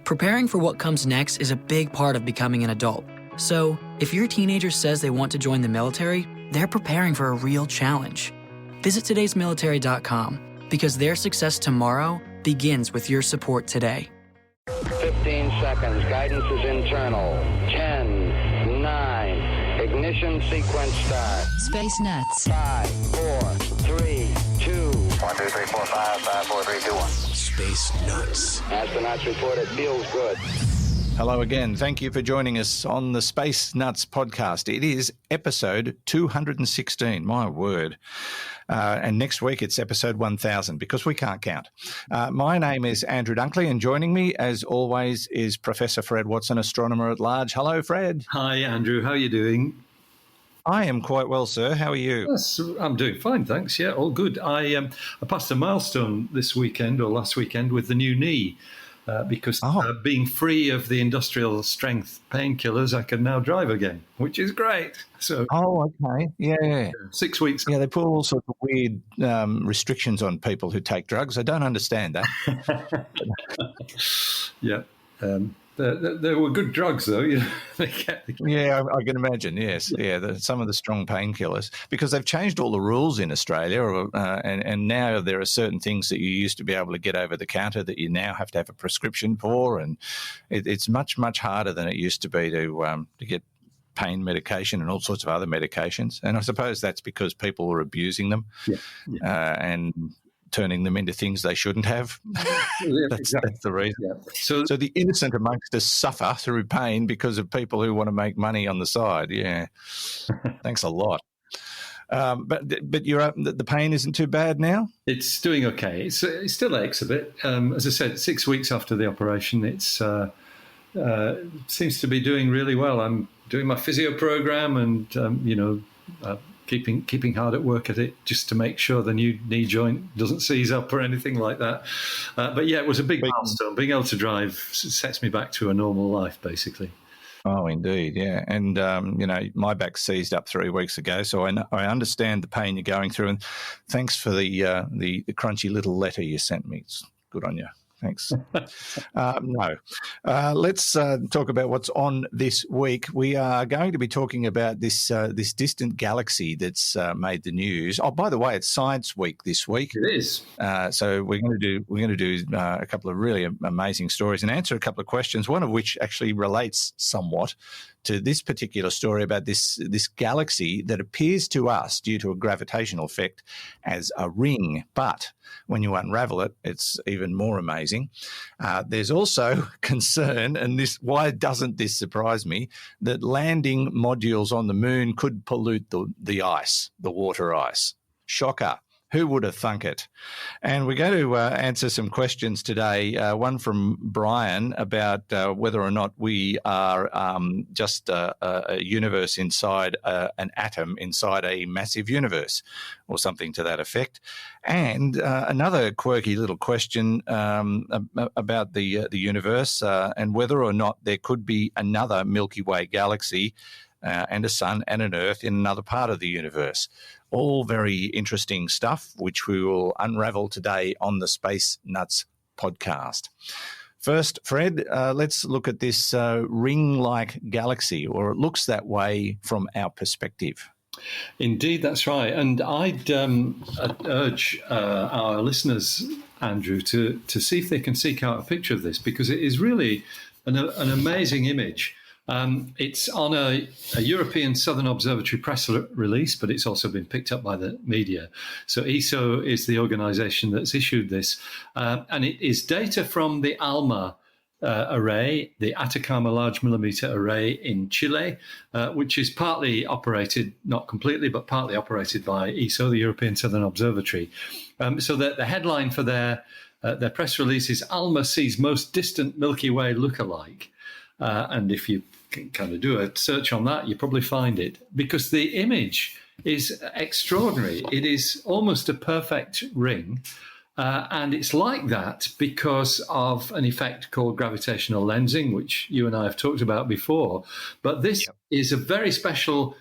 Preparing for what comes next is a big part of becoming an adult. So, if your teenager says they want to join the military, they're preparing for a real challenge. Visit todaysmilitary.com because their success tomorrow begins with your support today. 15 seconds. Guidance is internal. 10, 9. Ignition sequence start. Space Nuts. 5, 4, 3, 2. 1, 2, 3, 4, 5, 5, 4, 3, 2, 1. Space Nuts. Astronauts report it feels good. Hello again. Thank you for joining us on the Space Nuts podcast. It is episode 216, my word. And next week it's episode 1000 because we can't count. My name is Andrew Dunkley, and joining me, as always, is Professor Fred Watson, Astronomer-at-Large. Hello, Fred. Hi, Andrew. How are you doing? I am quite well, sir. How are you? Yes, I'm doing fine, thanks. Yeah, all good. I passed a milestone this weekend or last weekend with the new knee. Because being free of the industrial strength painkillers, I can now drive again, which is great. So, okay, yeah. 6 weeks. Yeah, they put all sorts of weird restrictions on people who take drugs. I don't understand that. Yeah, they were good drugs, though. You know, Yeah, I can imagine. Yes, some of the strong painkillers, because they've changed all the rules in Australia, and now there are certain things that you used to be able to get over the counter that you now have to have a prescription for, and it's much harder than it used to be to get pain medication and all sorts of other medications. And I suppose that's because people were abusing them, and turning them into things they shouldn't have. That's the reason. Yeah. So the innocent amongst us suffer through pain because of people who want to make money on the side. Yeah. Thanks a lot. But you're the pain isn't too bad now? It's doing okay. It still aches a bit. As I said, 6 weeks after the operation, it seems to be doing really well. I'm doing my physio program and, keeping hard at work at it just to make sure the new knee joint doesn't seize up or anything like that. But yeah, it was a big milestone. Being able to drive sets me back to a normal life, basically. Oh, indeed, yeah. And, my back seized up 3 weeks ago, so I understand the pain you're going through. And thanks for the crunchy little letter you sent me. It's good on you. Thanks. Let's talk about what's on this week. We are going to be talking about this distant galaxy that's made the news. Oh, by the way, it's Science Week this week. It is. So we're going to do a couple of really amazing stories and answer a couple of questions. One of which actually relates somewhat to this particular story about this galaxy that appears to us, due to a gravitational effect, as a ring. But when you unravel it, it's even more amazing. There's also concern, and why doesn't this surprise me, that landing modules on the moon could pollute the ice, the water ice. Shocker. Who would have thunk it? And we're going to answer some questions today, one from Brian about whether or not we are just a universe inside an atom inside a massive universe, or something to that effect. And another quirky little question about the universe and whether or not there could be another Milky Way Galaxy and a sun and an Earth in another part of the universe. All very interesting stuff, which we will unravel today on the Space Nuts podcast. First, Fred, let's look at this ring-like galaxy, or it looks that way from our perspective. Indeed, that's right. And I'd urge our listeners, Andrew, to see if they can seek out a picture of this, because it is really an amazing image. It's on a European Southern Observatory press release, but it's also been picked up by the media. So ESO is the organization that's issued this. And it is data from the ALMA array, the Atacama Large Millimeter Array in Chile, which is partly operated, not completely, but partly operated by ESO, the European Southern Observatory. So the headline for their press release is ALMA sees most distant Milky Way lookalike. And if you can kind of do a search on that, you probably find it, because the image is extraordinary. It is almost a perfect ring. And it's like that because of an effect called gravitational lensing, which you and I have talked about before. But this is a very special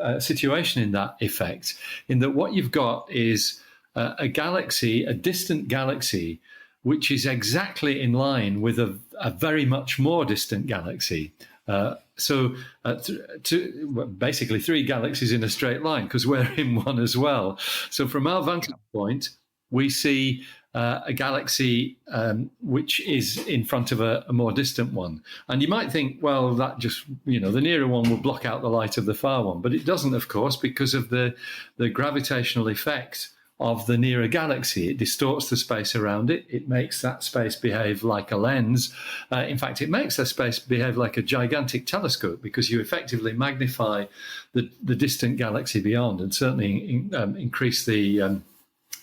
situation in that effect, in that what you've got is a galaxy, a distant galaxy, which is exactly in line with a very much more distant galaxy. Basically 3 galaxies in a straight line, because we're in one as well. So from our vantage point, we see a galaxy which is in front of a more distant one. And you might think, well, that just, the nearer one will block out the light of the far one. But it doesn't, of course, because of the gravitational effect of the nearer galaxy. It distorts the space around it. It makes that space behave like a lens. In fact, it makes that space behave like a gigantic telescope, because you effectively magnify the distant galaxy beyond, and certainly increase the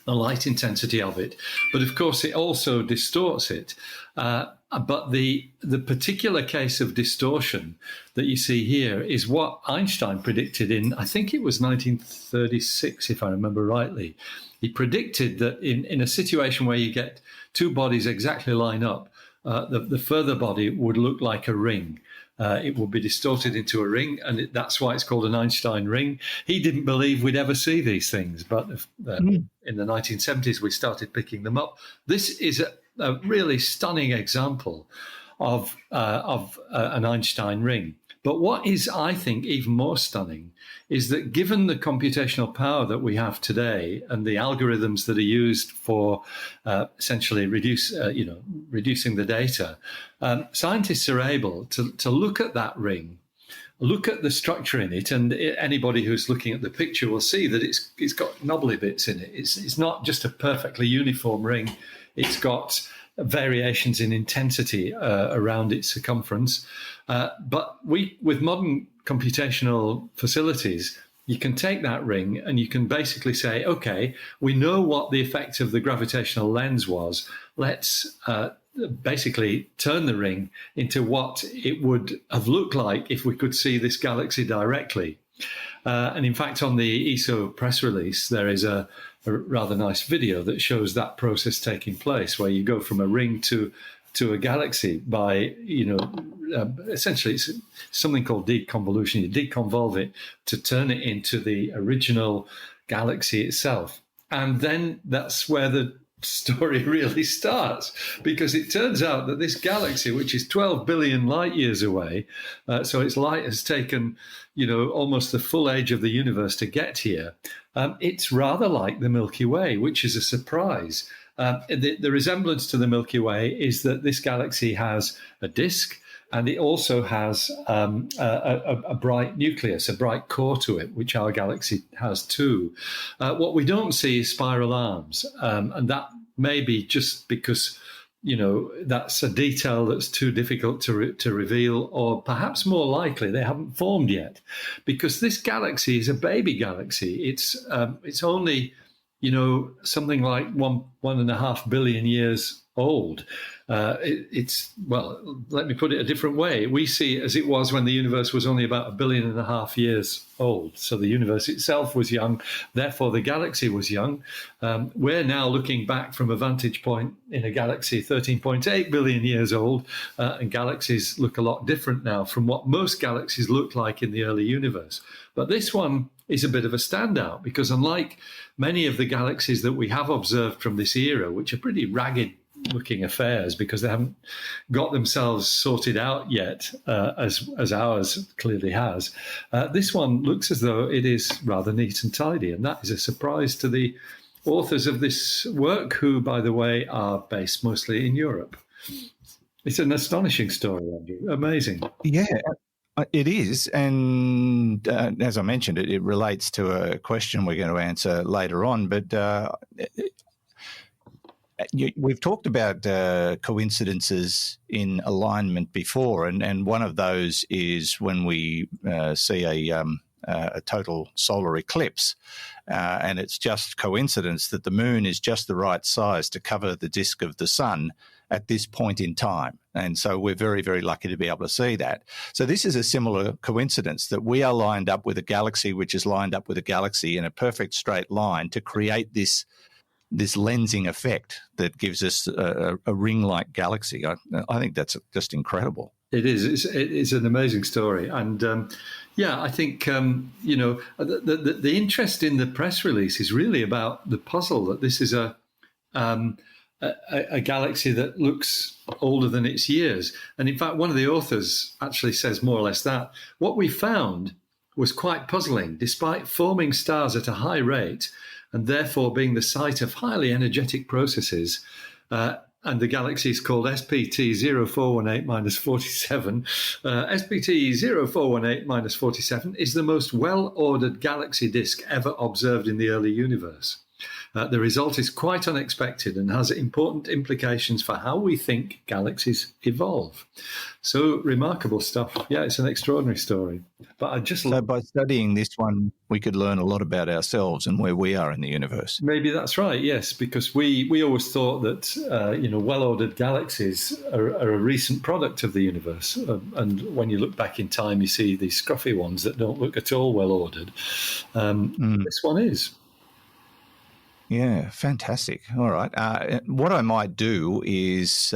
light intensity of it. But of course, it also distorts it. But the particular case of distortion that you see here is what Einstein predicted in, I think it was 1936, if I remember rightly. He predicted that in a situation where you get 2 bodies exactly line up, the further body would look like a ring. It would be distorted into a ring, and that's why it's called an Einstein ring. He didn't believe we'd ever see these things, but in the 1970s, we started picking them up. This is a really stunning example of an Einstein ring. But what is, I think, even more stunning is that given the computational power that we have today and the algorithms that are used for essentially reducing the data, scientists are able to look at that ring, look at the structure in it, and anybody who's looking at the picture will see that it's got knobbly bits in it. It's not just a perfectly uniform ring. It's got variations in intensity around its circumference. But with modern computational facilities, you can take that ring and you can basically say, okay, we know what the effect of the gravitational lens was. Let's basically turn the ring into what it would have looked like if we could see this galaxy directly. And in fact, on the ESO press release, there is a rather nice video that shows that process taking place, where you go from a ring to a galaxy by, essentially it's something called deconvolution. You deconvolve it to turn it into the original galaxy itself. And then that's where the story really starts, because it turns out that this galaxy, which is 12 billion light years away, so its light has taken, almost the full age of the universe to get here. It's rather like the Milky Way, which is a surprise. The resemblance to the Milky Way is that this galaxy has a disk, and it also has a bright nucleus, a bright core to it, which our galaxy has too. What we don't see is spiral arms, and that may be just because that's a detail that's too difficult to reveal, or perhaps more likely they haven't formed yet, because this galaxy is a baby galaxy. It's only something like 1.5 billion years old. Let me put it a different way. We see it as it was when the universe was only about 1.5 billion years old. So the universe itself was young, therefore the galaxy was young. We're now looking back from a vantage point in a galaxy 13.8 billion years old, and galaxies look a lot different now from what most galaxies looked like in the early universe. But this one is a bit of a standout, because unlike many of the galaxies that we have observed from this era, which are pretty ragged looking affairs because they haven't got themselves sorted out yet, as ours clearly has, this one looks as though it is rather neat and tidy, and that is a surprise to the authors of this work, who, by the way, are based mostly in Europe. It's an astonishing story, Andrew. Amazing. Yeah, it is. And as I mentioned, it relates to a question we're going to answer later on. But we've talked about coincidences in alignment before, and one of those is when we see a total solar eclipse, and it's just coincidence that the moon is just the right size to cover the disk of the sun at this point in time. And so we're very, very lucky to be able to see that. So this is a similar coincidence, that we are lined up with a galaxy which is lined up with a galaxy in a perfect straight line to create this lensing effect that gives us a ring-like galaxy. I think that's just incredible. It is. It's an amazing story. And I think, the interest in the press release is really about the puzzle that this is a a galaxy that looks older than its years. And in fact, one of the authors actually says more or less that. What we found was quite puzzling. Despite forming stars at a high rate and therefore being the site of highly energetic processes, and the galaxy is called SPT 0418-47. SPT 0418-47 is the most well-ordered galaxy disk ever observed in the early universe. The result is quite unexpected and has important implications for how we think galaxies evolve. So remarkable stuff. Yeah, it's an extraordinary story. But I just So by studying this one, we could learn a lot about ourselves and where we are in the universe. Maybe that's right, yes, because we always thought that, well-ordered galaxies are a recent product of the universe. And when you look back in time, you see these scruffy ones that don't look at all well-ordered. This one is. Yeah, fantastic. All right. What I might do is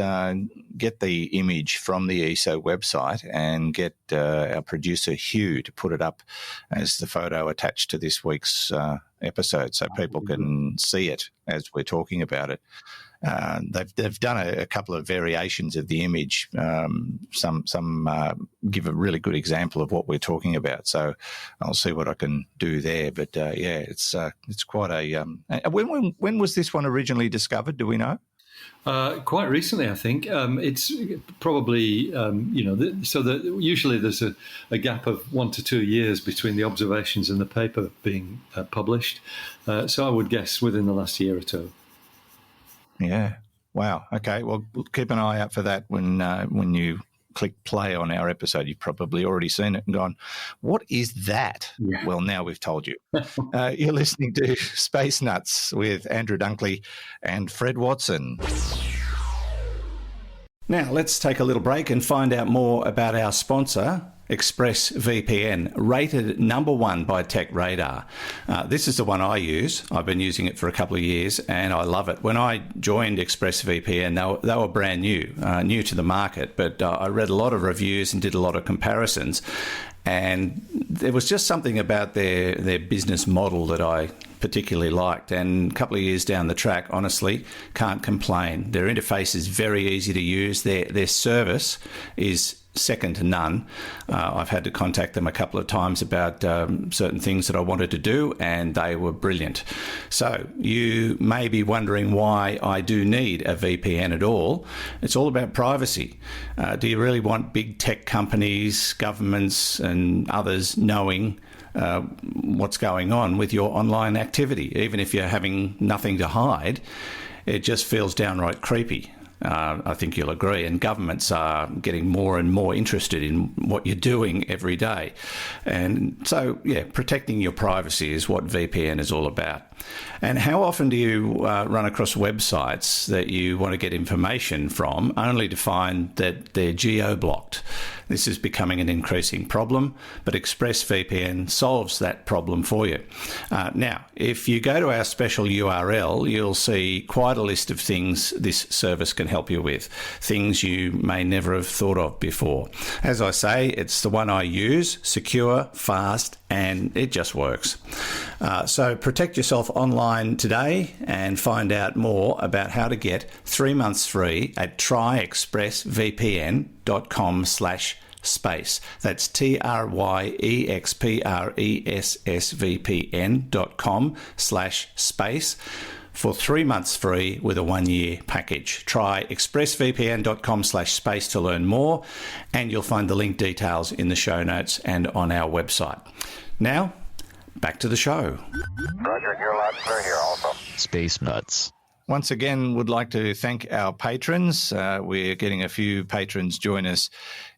get the image from the ESO website and get our producer, Hugh, to put it up as the photo attached to this week's episode so people can see it as we're talking about it. They've done a couple of variations of the image. Some give a really good example of what we're talking about. So I'll see what I can do there. But it's quite a. When was this one originally discovered? Do we know? Quite recently, I think. It's probably, so that usually there's a gap of 1 to 2 years between the observations and the paper being published. So I would guess within the last year or two. Yeah. Wow. Okay. Well, keep an eye out for that when you click play on our episode. You've probably already seen it and gone, what is that? Yeah. Well, now we've told you. You're listening to Space Nuts with Andrew Dunkley and Fred Watson. Now, let's take a little break and find out more about our sponsor, ExpressVPN, rated #1 by TechRadar. This is the one I use. I've been using it for a couple of years and I love it. When I joined ExpressVPN, they were brand new to the market, but I read a lot of reviews and did a lot of comparisons. And there was just something about their business model that I particularly liked. And a couple of years down the track, honestly, can't complain. Their interface is very easy to use. Their service is second to none. I've had to contact them a couple of times about certain things that I wanted to do, and they were brilliant. So you may be wondering why I do need a VPN at all. It's all about privacy. Do you really want big tech companies, governments, and others knowing what's going on with your online activity? Even if you're having nothing to hide, it just feels downright creepy. I think you'll agree, and governments are getting more and more interested in what you're doing every day. And so, protecting your privacy is what VPN is all about. And how often do you run across websites that you want to get information from only to find that they're geo-blocked? This is becoming an increasing problem, but ExpressVPN solves that problem for you. Now, if you go to our special URL, you'll see quite a list of things this service can help you with, things you may never have thought of before. As I say, it's the one I use, secure, fast, and it just works. So protect yourself online today and find out more about how to get 3 months free at tryexpressvpn.com/space. That's tryexpressvpn.com/space for 3 months free with a 1-year package. Try expressvpn.com/space to learn more, and you'll find the link details in the show notes and on our website. Now, back to the show. Roger, you're loud and clear here also. Space Nuts. Once again, would like to thank our patrons. We're getting a few patrons join us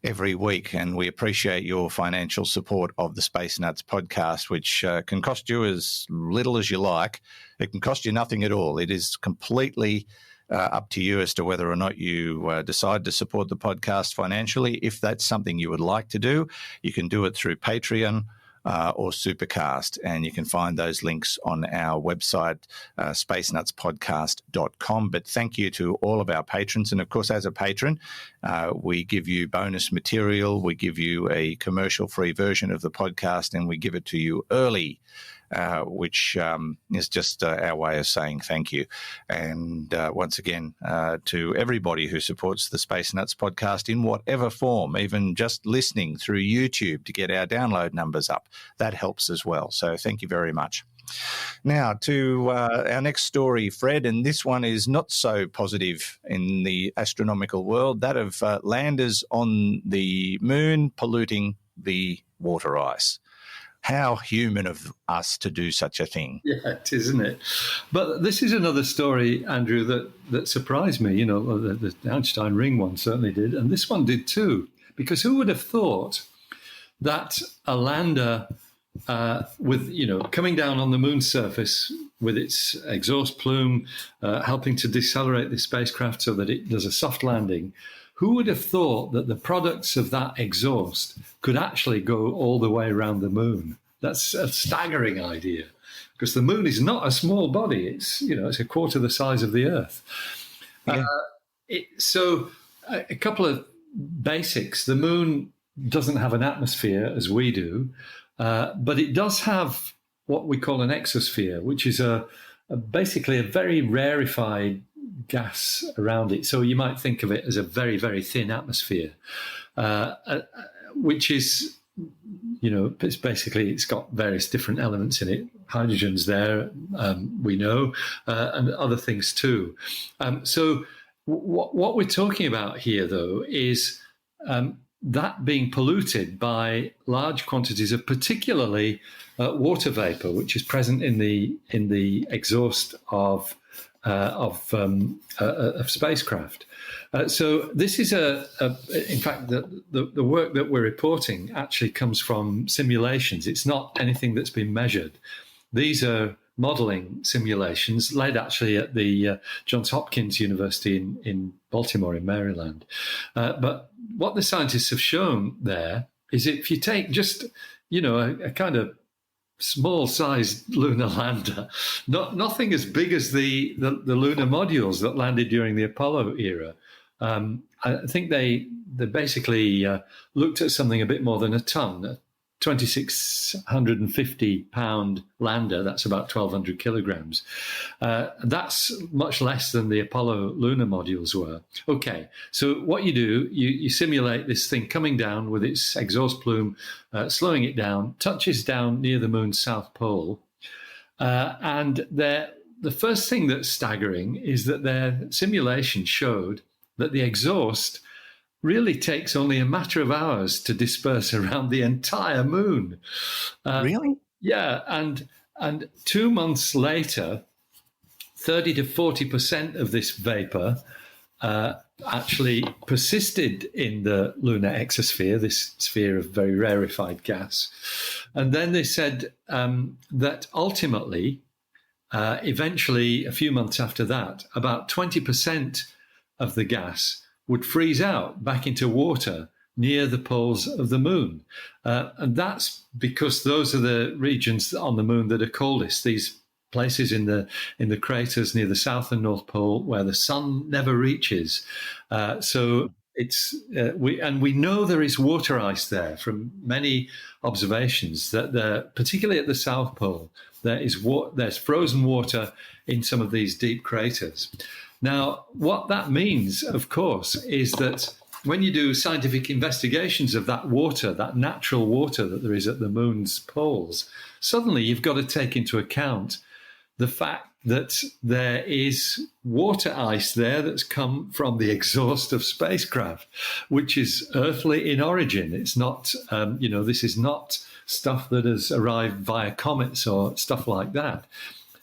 every week, and we appreciate your financial support of the Space Nuts podcast, which can cost you as little as you like. It can cost you nothing at all. It is completely up to you as to whether or not you decide to support the podcast financially. If that's something you would like to do, you can do it through Patreon or Supercast, and you can find those links on our website, spacenutspodcast.com. But thank you to all of our patrons. And of course, as a patron, we give you bonus material, we give you a commercial-free version of the podcast, and we give it to you early. which is just our way of saying thank you. And once again, to everybody who supports the Space Nuts podcast in whatever form, even just listening through YouTube to get our download numbers up, that helps as well. So thank you very much. Now to our next story, Fred, and this one is not so positive in the astronomical world, that of landers on the moon polluting the water ice. How human of us to do such a thing. Yeah, it is, isn't it? But this is another story, Andrew, that surprised me. You know, the Einstein ring one certainly did, and this one did too. Because who would have thought that a lander with, you know, coming down on the moon's surface with its exhaust plume, helping to decelerate the spacecraft so that it does a soft landing, who would have thought that the products of that exhaust could actually go all the way around the moon? That's a staggering idea, because the moon is not a small body. It's, you know, it's a quarter the size of the Earth. Yeah. So a couple of basics. The moon doesn't have an atmosphere as we do, but it does have what we call an exosphere, which is basically a very rarefied gas around it. So you might think of it as a very, very thin atmosphere, which is, you know, it's got various different elements in it. Hydrogen's there, we know, and other things too. So what we're talking about here, though, is that being polluted by large quantities of particularly water vapor, which is present in the exhaust of spacecraft. So this is in fact, the work that we're reporting actually comes from simulations. It's not anything that's been measured. These are modeling simulations led actually at the Johns Hopkins University in Baltimore in Maryland. But what the scientists have shown there is if you take just, you know, a kind of small-sized lunar lander, nothing as big as the lunar modules that landed during the Apollo era. I think they basically looked at something a bit more than a ton, a 2,650-pound lander. That's about 1,200 kilograms. That's much less than the Apollo lunar modules were. Okay, so what you do, you simulate this thing coming down with its exhaust plume, slowing it down, touches down near the moon's south pole. And the first thing that's staggering is that their simulation showed that the exhaust really takes only a matter of hours to disperse around the entire moon. Really? Yeah, and 2 months later, 30 to 40% of this vapor actually persisted in the lunar exosphere, this sphere of very rarefied gas. And then they said that ultimately, eventually, a few months after that, about 20% of the gas would freeze out back into water near the poles of the moon. And that's because those are the regions on the moon that are coldest, these places in the craters near the South and North Pole where the sun never reaches. So it's we know there is water ice there from many observations, that particularly at the South Pole, there's frozen water in some of these deep craters. Now, what that means, of course, is that when you do scientific investigations of that water, that natural water that there is at the moon's poles, suddenly you've got to take into account the fact that there is water ice there that's come from the exhaust of spacecraft, which is earthly in origin. It's not, this is not stuff that has arrived via comets or stuff like that.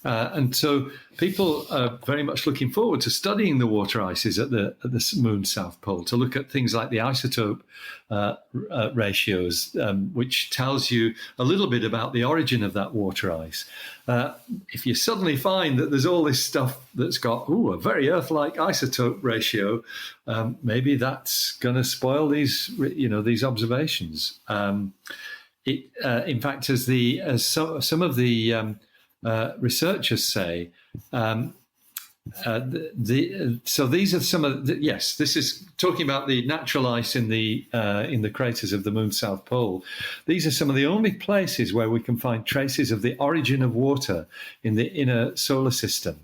And so people are very much looking forward to studying the water ices at the moon's south pole, to look at things like the isotope ratios, which tells you a little bit about the origin of that water ice. If you suddenly find that there's all this stuff that's got a very Earth-like isotope ratio, maybe that's going to spoil these observations. In fact, as some of the researchers say, So these are some of yes. This is talking about the natural ice in the craters of the moon's south pole. These are some of the only places where we can find traces of the origin of water in the inner solar system.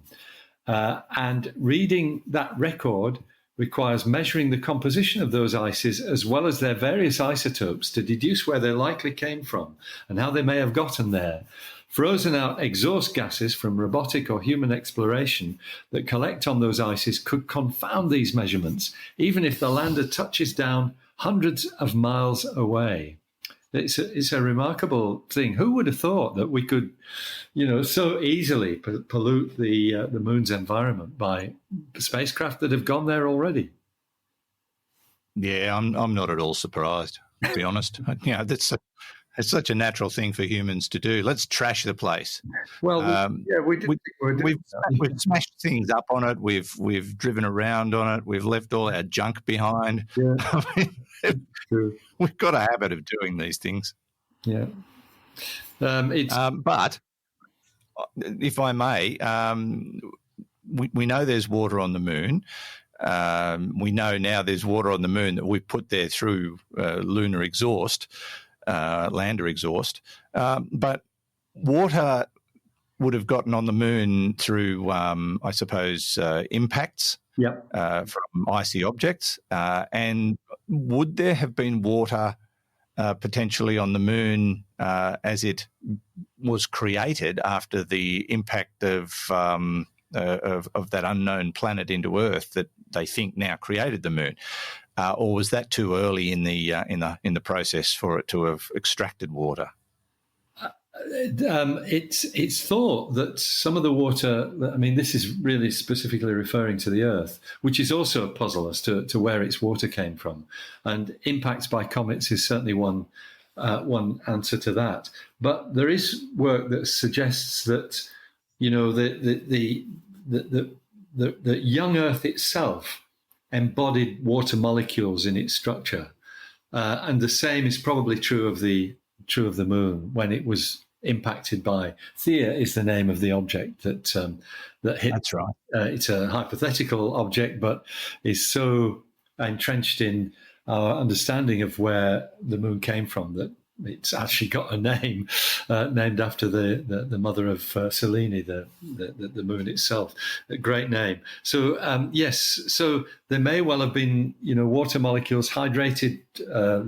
And reading that record requires measuring the composition of those ices as well as their various isotopes to deduce where they likely came from and how they may have gotten there. Frozen out exhaust gases from robotic or human exploration that collect on those ices could confound these measurements, even if the lander touches down hundreds of miles away. It's a remarkable thing. Who would have thought that we could, so easily pollute the moon's environment by spacecraft that have gone there already? Yeah, I'm not at all surprised, to be honest. It's such a natural thing for humans to do. Let's trash the place. Well, we've smashed things up on it. We've driven around on it. We've left all our junk behind. Yeah. We've got a habit of doing these things. Yeah. But if I may, we know there's water on the moon. We know now there's water on the moon that we've put there through lunar exhaust. Lander exhaust, but water would have gotten on the moon through, I suppose, impacts from icy objects. And would there have been water potentially on the moon as it was created after the impact of that unknown planet into Earth that they think now created the moon? Or was that too early in the process for it to have extracted water? It's thought that some of the water. I mean, this is really specifically referring to the Earth, which is also a puzzle as to where its water came from. And impacts by comets is certainly one answer to that. But there is work that suggests that the young Earth itself embodied water molecules in its structure, and the same is probably true of the moon when it was impacted by Theia is the name of the object that hit. That's right. It's a hypothetical object, but is so entrenched in our understanding of where the moon came from that it's actually got a name named after the mother of Selene, the moon itself. A great name. So yes, so there may well have been water molecules, hydrated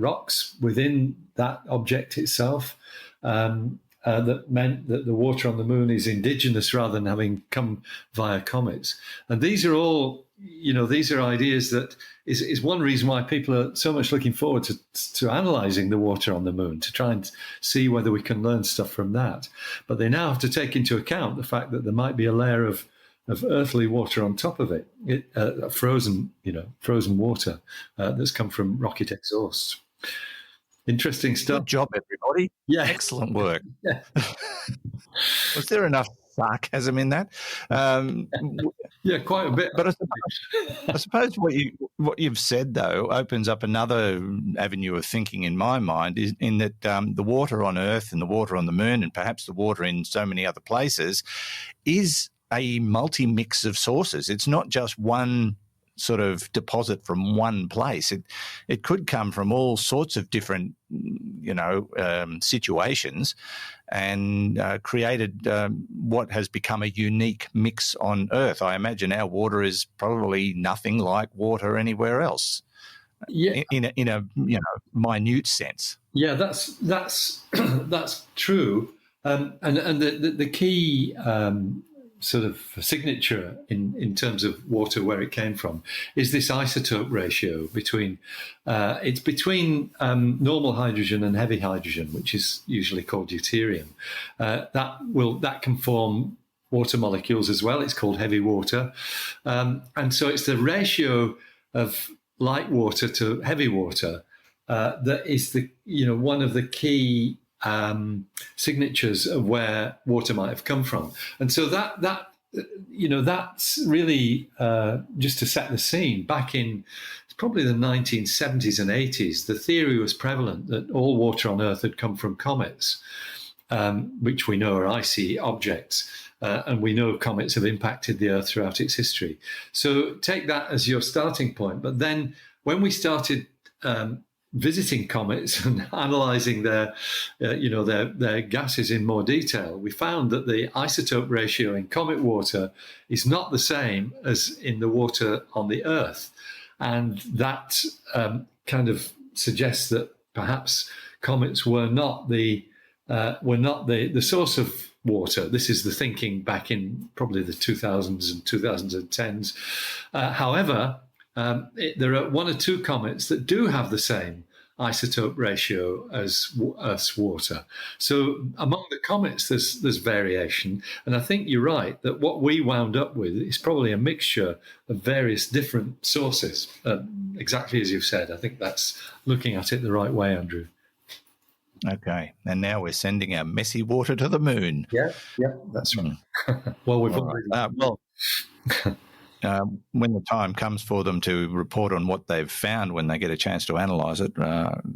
rocks within that object itself. That meant that the water on the moon is indigenous rather than having come via comets. And these are all, these are ideas that is one reason why people are so much looking forward to analysing the water on the moon, to try and see whether we can learn stuff from that. But they now have to take into account the fact that there might be a layer of earthly water on top of it, frozen water that's come from rocket exhausts. Interesting stuff. Good job, everybody. Yeah. Excellent work. Yeah. Was there enough sarcasm in that? Yeah, quite a bit. But I suppose what you've said, though, opens up another avenue of thinking in my mind, is in that the water on Earth and the water on the moon and perhaps the water in so many other places is a multi-mix of sources. It's not just one sort of deposit from one place. It could come from all sorts of different, situations, and created what has become a unique mix on Earth. I imagine our water is probably nothing like water anywhere else. Yeah. In a minute sense. Yeah, that's true. And the key sort of signature in terms of water, where it came from, is this isotope ratio between normal hydrogen and heavy hydrogen, which is usually called deuterium. That can form water molecules as well. It's called heavy water, and so it's the ratio of light water to heavy water that is one of the key signatures of where water might have come from. And so that's really just to set the scene. Back in probably the 1970s and 80s, the theory was prevalent that all water on Earth had come from comets, which we know are icy objects. and we know comets have impacted the Earth throughout its history. So take that as your starting point. But then when we started visiting comets and analysing their gases in more detail, we found that the isotope ratio in comet water is not the same as in the water on the Earth, and that kind of suggests that perhaps comets were not the source of water. This is the thinking back in probably the 2000s and 2010s. However, there are one or two comets that do have the same isotope ratio as water. So among the comets, there's variation. And I think you're right that what we wound up with is probably a mixture of various different sources. Exactly as you've said. I think that's looking at it the right way, Andrew. Okay. And now we're sending our messy water to the moon. Yeah, that's right. Well, we've already... when the time comes for them to report on what they've found when they get a chance to analyse it,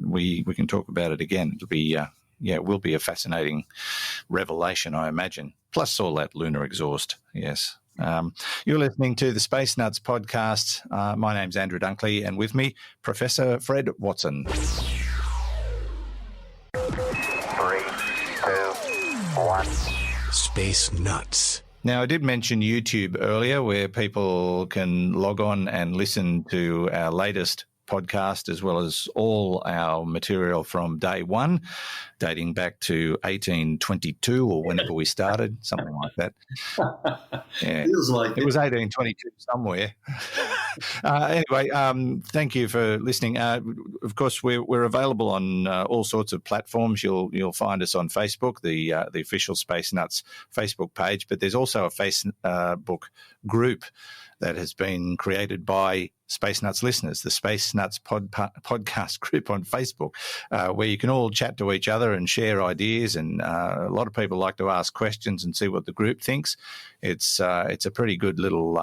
we can talk about it again. It'll be it will be a fascinating revelation, I imagine. Plus all that lunar exhaust. Yes. You're listening to the Space Nuts podcast. My name's Andrew Dunkley, and with me, Professor Fred Watson. 3, 2, 1. Space Nuts. Now, I did mention YouTube earlier, where people can log on and listen to our latest podcast, as well as all our material from day one, dating back to 1822 or whenever we started, something like that. Yeah. Feels like it was 1822 somewhere. Anyway, thank you for listening. Of course, we're available on all sorts of platforms. You'll find us on Facebook, the official Space Nuts Facebook page, but there's also a Facebook group that has been created by Space Nuts listeners, the Space Nuts podcast group on Facebook, where you can all chat to each other and share ideas. And a lot of people like to ask questions and see what the group thinks. It's a pretty good little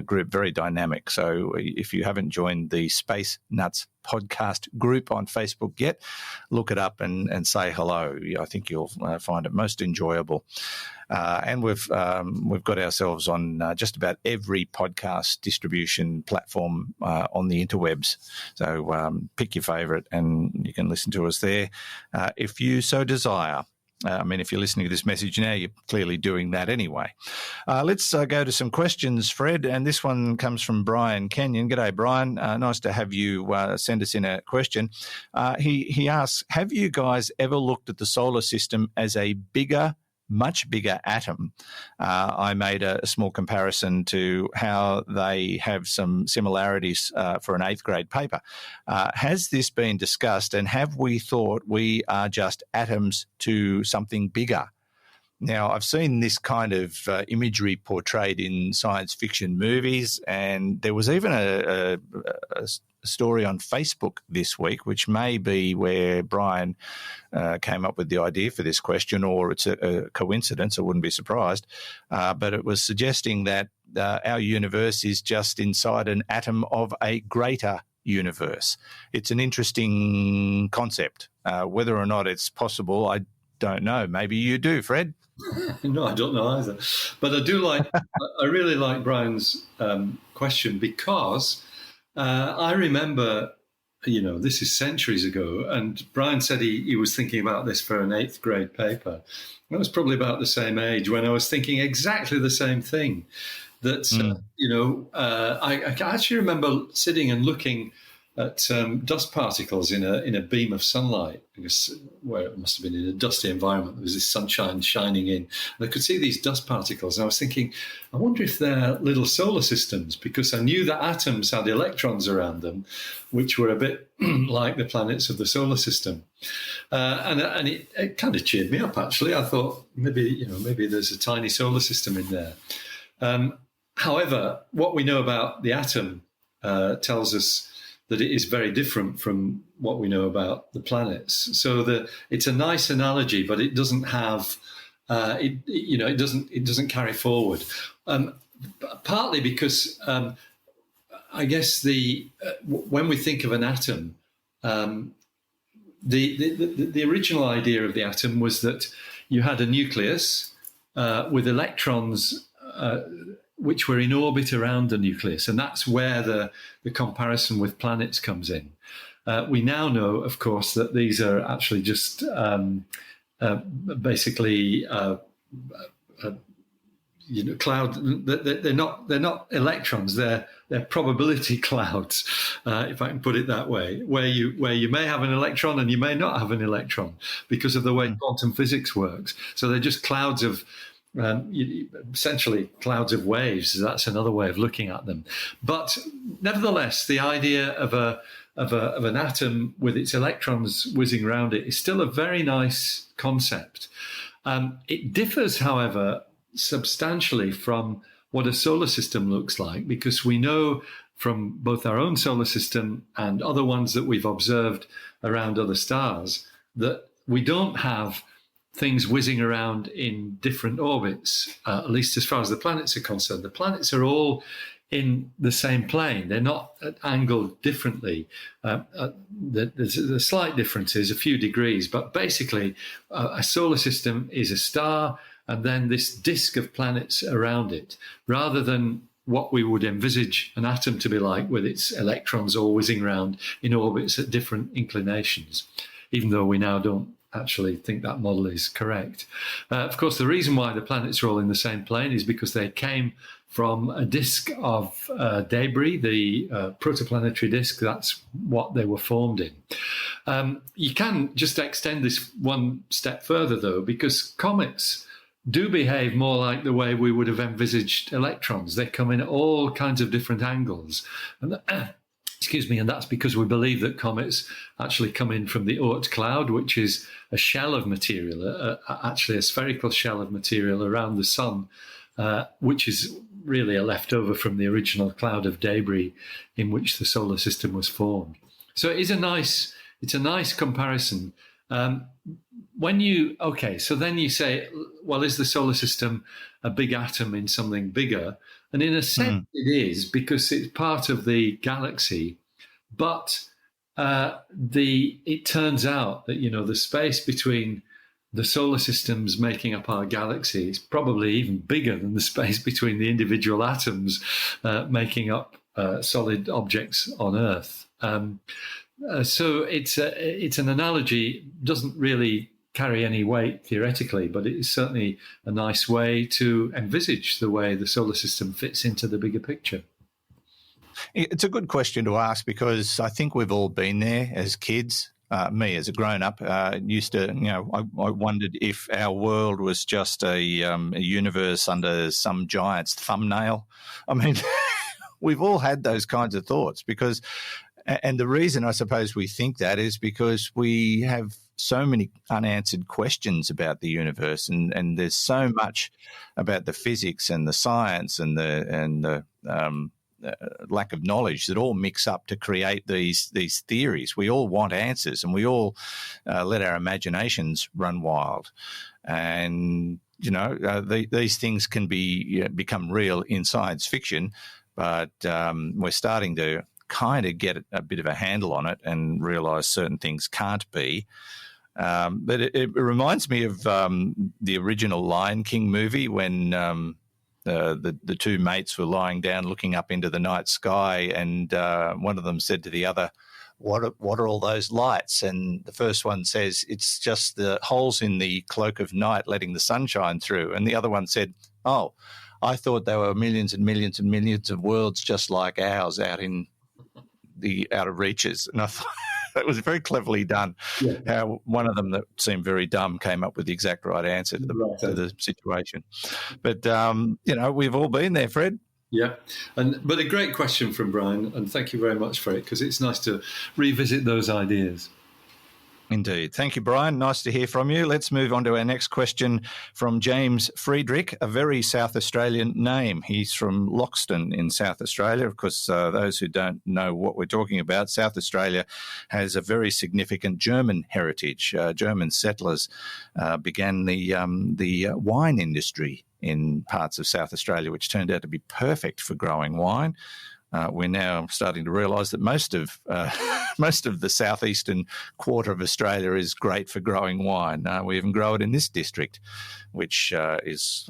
group, very dynamic. So if you haven't joined the Space Nuts podcast group on Facebook yet, look it up and say hello. I think you'll find it most enjoyable. And we've got ourselves on just about every podcast distribution platform on the interwebs. So pick your favourite and you can listen to us there if you so desire. If you're listening to this message now, you're clearly doing that anyway. Let's go to some questions, Fred, and this one comes from Brian Kenyon. G'day, Brian. Nice to have you send us in a question. He asks, have you guys ever looked at the solar system as a much bigger atom? I made a small comparison to how they have some similarities for an 8th grade paper. Has this been discussed, and have we thought we are just atoms to something bigger? Now, I've seen this kind of imagery portrayed in science fiction movies, and there was even a story on Facebook this week, which may be where Brian came up with the idea for this question, or it's a coincidence. I wouldn't be surprised. But it was suggesting that our universe is just inside an atom of a greater universe. It's an interesting concept. Whether or not it's possible, I don't know. Maybe you do, Fred. No, I don't know either. But I really like Brian's question, because I remember, this is centuries ago, and Brian said he was thinking about this for an 8th grade paper. I was probably about the same age when I was thinking exactly the same thing. That, I actually remember sitting and looking at dust particles in a beam of sunlight, because where it must have been in a dusty environment, there was this sunshine shining in, and I could see these dust particles, and I was thinking, I wonder if they're little solar systems, because I knew that atoms had electrons around them, which were a bit like the planets of the solar system, and it kind of cheered me up. Actually, I thought maybe there's a tiny solar system in there. However, what we know about the atom tells us that it is very different from what we know about the planets. So it's a nice analogy, but it doesn't have, it doesn't carry forward. Partly because I guess when we think of an atom, the original idea of the atom was that you had a nucleus, with electrons which were in orbit around the nucleus. And that's where the comparison with planets comes in. We now know, of course, that these are actually just basically clouds. They're not electrons. They're probability clouds, if I can put it that way, where you may have an electron and you may not have an electron because of the way quantum physics works. So they're just clouds of essentially clouds of waves. That's another way of looking at them. But nevertheless, the idea of an atom with its electrons whizzing around it is still a very nice concept. It differs, however, substantially from what a solar system looks like, because we know from both our own solar system and other ones that we've observed around other stars that we don't have things whizzing around in different orbits, at least as far as the planets are concerned. The planets are all in the same plane. They're not angled differently. There's a slight differences, a few degrees, but basically a solar system is a star and then this disk of planets around it, rather than what we would envisage an atom to be like, with its electrons all whizzing around in orbits at different inclinations, even though we now don't actually think that model is correct. Of course, the reason why the planets are all in the same plane is because they came from a disk of debris, the protoplanetary disk. That's what they were formed in. You can just extend this one step further, though, because comets do behave more like the way we would have envisaged electrons. They come in at all kinds of different angles. And and that's because we believe that comets actually come in from the Oort cloud, which is a shell of material, actually a spherical shell of material around the sun, which is really a leftover from the original cloud of debris in which the solar system was formed. So it's a nice comparison. So then you say, well, is the solar system a big atom in something bigger? And in a sense it is, because it's part of the galaxy. But it turns out that, the space between the solar systems making up our galaxy is probably even bigger than the space between the individual atoms making up solid objects on Earth. So it's an analogy, doesn't really carry any weight theoretically, but it is certainly a nice way to envisage the way the solar system fits into the bigger picture. It's a good question to ask, because I think we've all been there as kids. Me as a grown-up used to, I wondered if our world was just a universe under some giant's thumbnail. I mean, we've all had those kinds of thoughts, because, and the reason I suppose we think that is because we have so many unanswered questions about the universe, and there's so much about the physics and the science and the lack of knowledge that all mix up to create these theories. We all want answers, and we all let our imaginations run wild. And these things can become real in science fiction, but we're starting to kind of get a bit of a handle on it and realise certain things can't be. But it reminds me of the original Lion King movie, when the two mates were lying down looking up into the night sky, and one of them said to the other, what are all those lights? And the first one says, it's just the holes in the cloak of night letting the sunshine through. And the other one said, oh, I thought there were millions and millions and millions of worlds just like ours out in the outer reaches. And I thought that was very cleverly done. Yeah. How one of them that seemed very dumb came up with the exact right answer to the situation. But, we've all been there, Fred. Yeah. But a great question from Brian, and thank you very much for it, because it's nice to revisit those ideas. Indeed. Thank you, Brian. Nice to hear from you. Let's move on to our next question from James Friedrich, a very South Australian name. He's from Loxton in South Australia. Of course, those who don't know what we're talking about, South Australia has a very significant German heritage. German settlers began the wine industry in parts of South Australia, which turned out to be perfect for growing wine. we're now starting to realise that most of most of the southeastern quarter of Australia is great for growing wine. We even grow it in this district, which is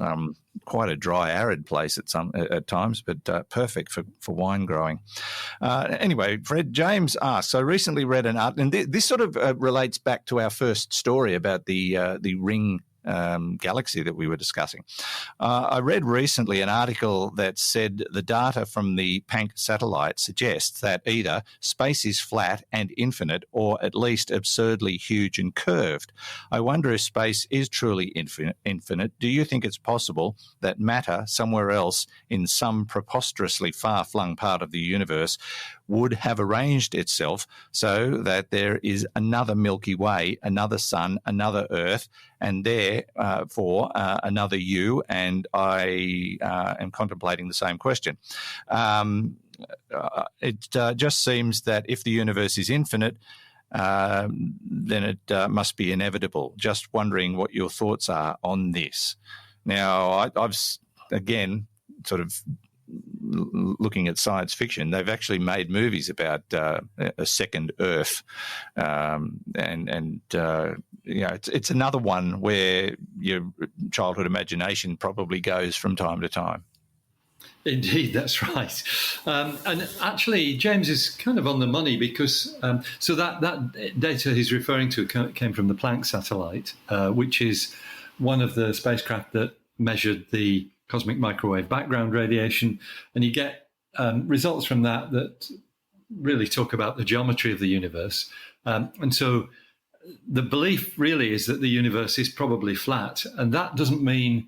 quite a dry, arid place at times, but perfect for wine growing. Anyway, Fred, James asks, I recently read an article, and this sort of relates back to our first story about the ring galaxy that we were discussing. I read recently an article that said the data from the Planck satellite suggests that either space is flat and infinite, or at least absurdly huge and curved. I wonder if space is truly infinite. Do you think it's possible that matter somewhere else in some preposterously far-flung part of the universe would have arranged itself so that there is another Milky Way, another sun, another Earth, and therefore another you? And I am contemplating the same question. It just seems that if the universe is infinite, then it must be inevitable. Just wondering what your thoughts are on this. Now, I've again sort of looking at science fiction, they've actually made movies about a second Earth, and it's another one where your childhood imagination probably goes from time to time. Indeed, that's right. And actually, James is kind of on the money, because so that data he's referring to came from the Planck satellite, which is one of the spacecraft that measured the cosmic microwave background radiation, and you get results from that really talk about the geometry of the universe. And so the belief really is that the universe is probably flat, and that doesn't mean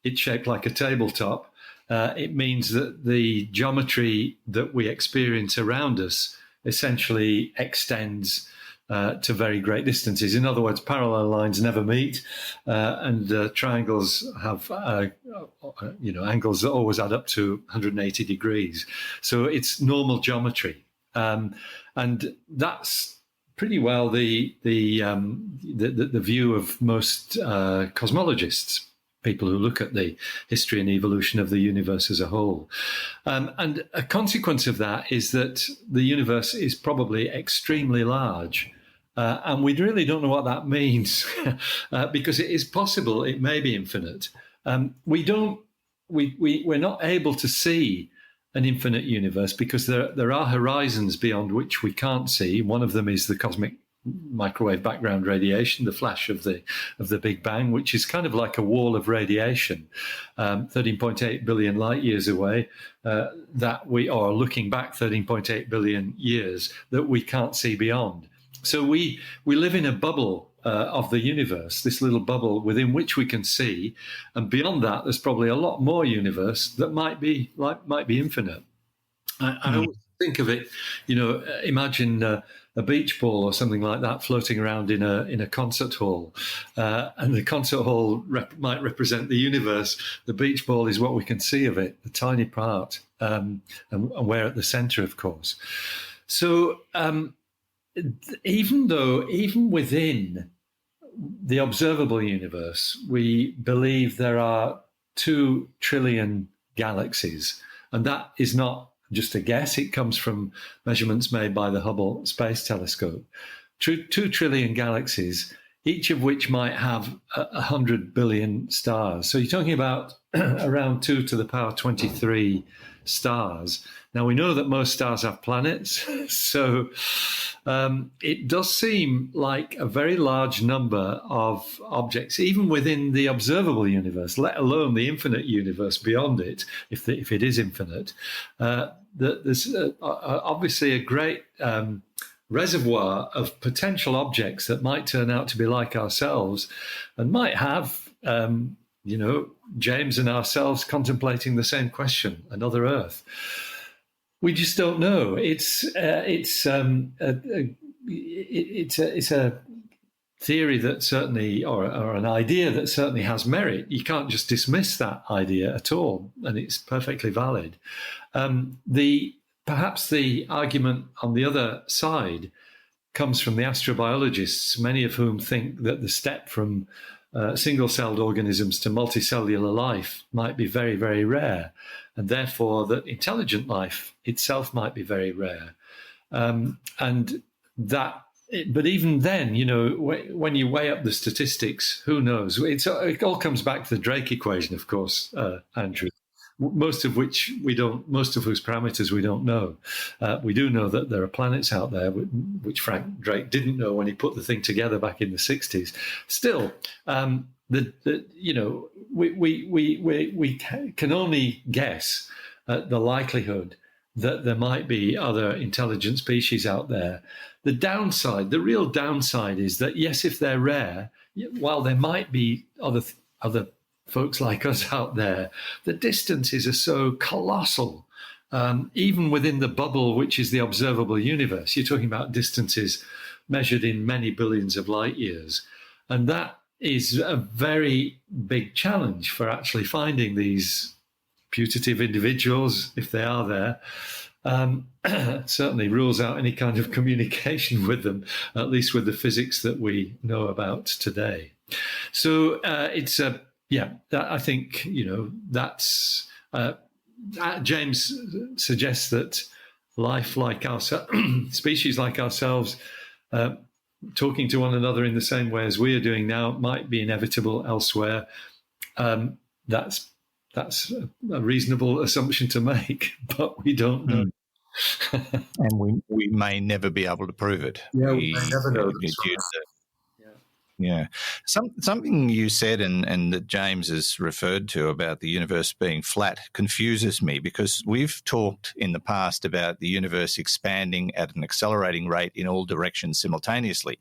it's shaped like a tabletop. It means that the geometry that we experience around us essentially extends to very great distances. In other words, parallel lines never meet, and triangles have angles that always add up to 180 degrees. So it's normal geometry, and that's pretty well the view of most cosmologists, people who look at the history and evolution of the universe as a whole. And a consequence of that is that the universe is probably extremely large. And we really don't know what that means, because it is possible it may be infinite. We're not able to see an infinite universe because there are horizons beyond which we can't see. One of them is the cosmic microwave background radiation, the flash of the Big Bang, which is kind of like a wall of radiation, 13.8 billion light years away, that we are looking back 13.8 billion years that we can't see beyond. So we live in a bubble of the universe, this little bubble within which we can see, and beyond that, there's probably a lot more universe that might be infinite. I always think of it, imagine a beach ball or something like that floating around in a concert hall, and the concert hall might represent the universe. The beach ball is what we can see of it, the tiny part, and we're at the centre, of course. So even within the observable universe, we believe there are 2 trillion galaxies, and that is not just a guess. It comes from measurements made by the Hubble Space Telescope. 2 trillion galaxies, each of which might have 100 billion stars. So you're talking about around 2 to the power 23 stars. Now, we know that most stars have planets, so it does seem like a very large number of objects, even within the observable universe, let alone the infinite universe beyond it, if it is infinite. There's obviously a great reservoir of potential objects that might turn out to be like ourselves and might have, James and ourselves contemplating the same question, another Earth. We just don't know. It's a theory that certainly, or an idea that certainly has merit. You can't just dismiss that idea at all, and it's perfectly valid. Perhaps the argument on the other side comes from the astrobiologists, many of whom think that the step from single-celled organisms to multicellular life might be very, very rare, and therefore that intelligent life itself might be very rare. And that, but even then, when you weigh up the statistics, who knows? It all comes back to the Drake equation, of course, Andrew. Most of whose parameters we don't know. We do know that there are planets out there, which Frank Drake didn't know when he put the thing together back in the 60s. Still, we can only guess at the likelihood that there might be other intelligent species out there. The real downside is that, yes, if they're rare, while there might be other folks like us out there, the distances are so colossal. Even within the bubble, which is the observable universe, you're talking about distances measured in many billions of light years. And that is a very big challenge for actually finding these putative individuals, if they are there. Certainly rules out any kind of communication with them, at least with the physics that we know about today. So I think, that's... James suggests that life like species like ourselves, talking to one another in the same way as we are doing now, might be inevitable elsewhere. That's a reasonable assumption to make, but we don't know. And we may never be able to prove it. Yeah, we may never know. Yeah. Something you said and that James has referred to about the universe being flat confuses me, because we've talked in the past about the universe expanding at an accelerating rate in all directions simultaneously,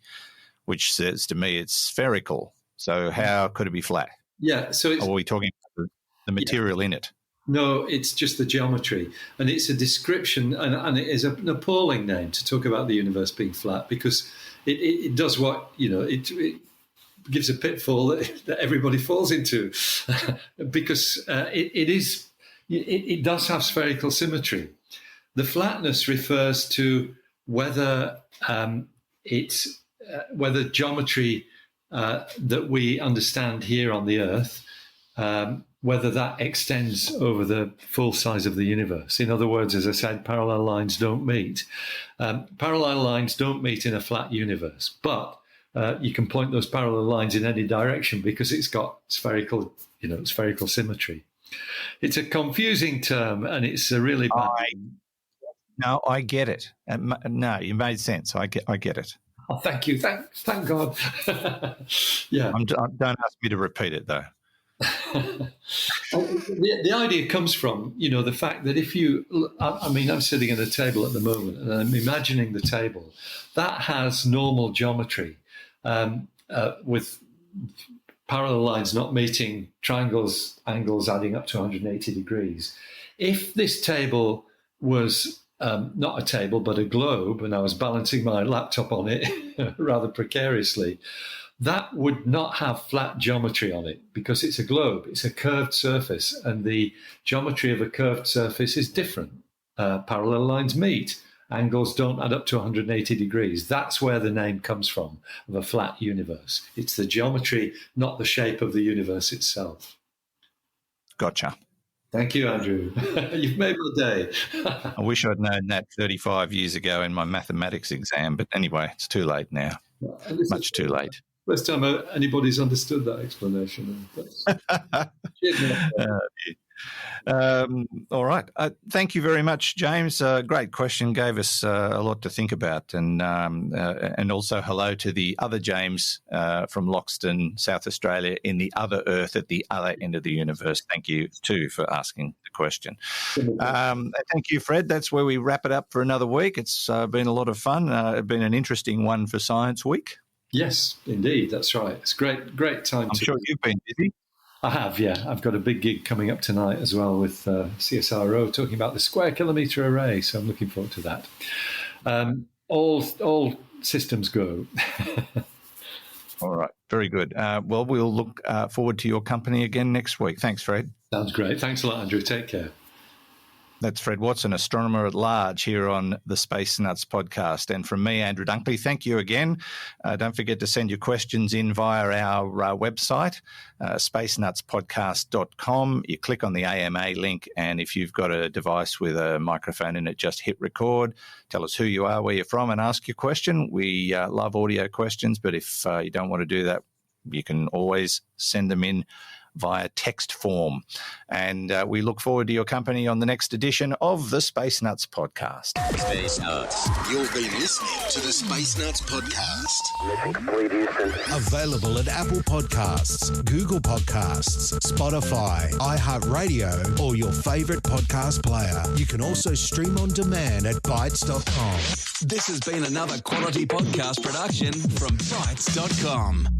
which says to me it's spherical. So how could it be flat? Yeah. So are we talking about the material in it? No, it's just the geometry. And it's a description, and it is an appalling name to talk about the universe being flat, because it does what, it gives a pitfall that everybody falls into, because it does have spherical symmetry. The flatness refers to whether whether geometry that we understand here on the Earth, whether that extends over the full size of the universe. In other words, as I said, parallel lines don't meet. Parallel lines don't meet in a flat universe, but you can point those parallel lines in any direction because it's got spherical symmetry. It's a confusing term, and it's a really bad. No, I get it. No, you made sense. I get it. Oh, thank you. Thank God. Yeah. Don't ask me to repeat it, though. The idea comes from, the fact that if you, I'm sitting at a table at the moment and I'm imagining the table that has normal geometry, with parallel lines not meeting angles adding up to 180 degrees. If this table was not a table but a globe, and I was balancing my laptop on it rather precariously, that would not have flat geometry on it because it's a globe. It's a curved surface, and the geometry of a curved surface is different. Parallel lines meet. Angles don't add up to 180 degrees. That's where the name comes from, of a flat universe. It's the geometry, not the shape of the universe itself. Gotcha. Thank you, Andrew. You've made my day. I wish I'd known that 35 years ago in my mathematics exam, but anyway, it's too late now. Much too late. First time anybody's understood that explanation. All right. Thank you very much, James. Great question. Gave us a lot to think about. And also hello to the other James from Loxton, South Australia, in the other Earth at the other end of the universe. Thank you, too, for asking the question. Thank you, Fred. That's where we wrap it up for another week. It's been a lot of fun. It's been an interesting one for Science Week. Yes, indeed. That's right. It's great time. I'm sure you've been busy. I have, yeah. I've got a big gig coming up tonight as well with CSIRO talking about the square kilometre array. So I'm looking forward to that. All systems go. All right. Very good. Well, we'll look forward to your company again next week. Thanks, Fred. Sounds great. Thanks a lot, Andrew. Take care. That's Fred Watson, Astronomer-at-Large, here on the Space Nuts podcast. And from me, Andrew Dunkley, thank you again. Don't forget to send your questions in via our website, spacenutspodcast.com. You click on the AMA link, and if you've got a device with a microphone in it, just hit record. Tell us who you are, where you're from, and ask your question. We love audio questions, but if you don't want to do that, you can always send them in via text form. And we look forward to your company on the next edition of the Space Nuts podcast. Space Nuts. You've been listening to the Space Nuts podcast. Mission complete, Houston. Available at Apple Podcasts, Google Podcasts, Spotify, iHeartRadio, or your favorite podcast player. You can also stream on demand at Bytes.com. This has been another quality podcast production from Bytes.com.